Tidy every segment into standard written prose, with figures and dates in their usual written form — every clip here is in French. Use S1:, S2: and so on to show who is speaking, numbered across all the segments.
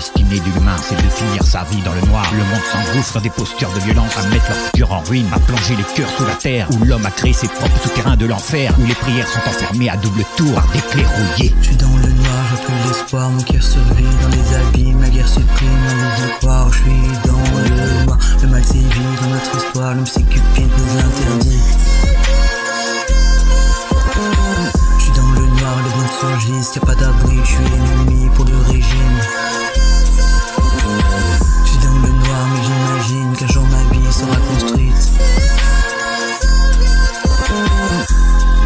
S1: destinée de l'humain, c'est de finir sa vie dans le noir. Le monde s'engouffre dans des postures de violence, à mettre leur futur en ruine, à plonger les cœurs sous la terre, où l'homme a créé ses propres souterrains de l'enfer, où les prières sont enfermées à double tour par des clés rouillées.
S2: Je suis dans le noir, j'ai plus l'espoir, mon cœur survit dans les abîmes, ma guerre supprime, envie de croire, je suis dans le noir. Le mal sévit dans notre histoire, l'homme c'est Cupide nous interdit. Je suis dans le noir, les mondes surgissent, y'a pas d'abri, je suis ennemi pour le régime. Je suis dans le noir, mais j'imagine qu'un jour ma vie sera construite.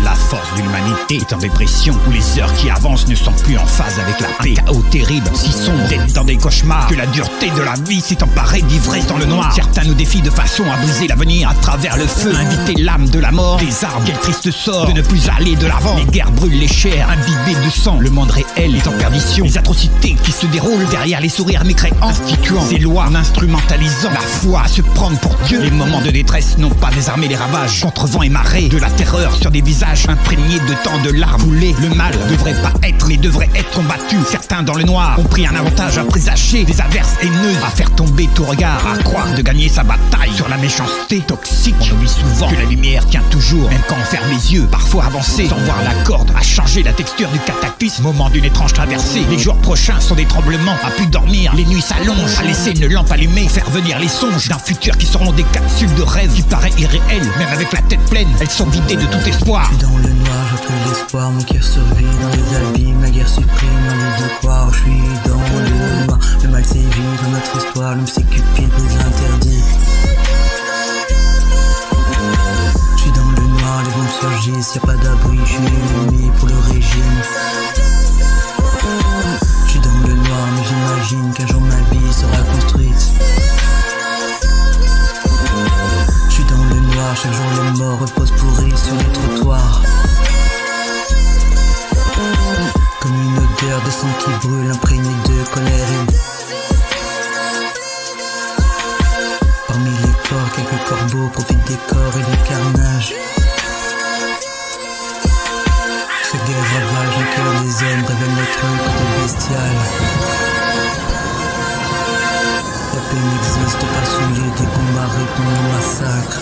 S1: La force de l'humanité est en dépression, où les heures qui avancent ne sont plus en phase avec la paix. Un chaos terrible, si sombre, d'être dans des cauchemars, que la dureté de la vie s'est emparée d'ivresse dans le noir. Certains nous défient de façon à briser l'avenir à travers le feu, inviter l'âme de la mort, des armes, quel triste sort de ne plus aller de l'avant. Les guerres brûlent les chairs, imbibées de sang, le monde réel est en perdition. Les atrocités qui se déroulent derrière les sourires mécréants, instituant ces lois en instrumentalisant la foi à se prendre pour Dieu. Les moments de détresse n'ont pas désarmé les ravages, contre vent et marée, de la terreur sur des visages imprégnés de tant de larmes coulées. Le mal devrait pas être, mais devrait être combattu. Certains dans le noir ont pris un avantage à présager des averses haineuses, à faire tomber tout regard, à croire de gagner sa bataille sur la méchanceté toxique. On oublie souvent que la lumière tient toujours, même quand on ferme les yeux, parfois avancer sans voir la corde, à changer la texture du cataclysme, moment d'une étrange traversée. Les jours prochains sont des tremblements, à plus dormir, les nuits s'allongent, à laisser une lampe allumée, faire venir les songes d'un futur qui seront des capsules de rêve qui paraît irréel, même avec la tête pleine, elles sont vidées de tout espoir.
S2: Je suis dans le noir, j'ai plus l'espoir, mon cœur survit dans les abîmes, la guerre supprime, envie de croire, je suis dans le noir. Le mal sévit dans notre histoire, l'homme c'est Cupide nous interdit. Je suis dans le noir, les bombes surgissent, y'a pas d'abri, je suis ennemi pour le régime. Je suis dans le noir, mais j'imagine qu'un jour ma vie sera construite. Je suis dans le noir, chaque jour les morts reposent pourris sur les trottoirs. Comme une odeur de sang qui brûle, imprégnée de colère et parmi les corps, quelques corbeaux profitent des corps et du carnage. Ce guerre ravage le cœur des hommes, révèle notre côté bestial. La paix n'existe pas sous les des combats répondent au massacre.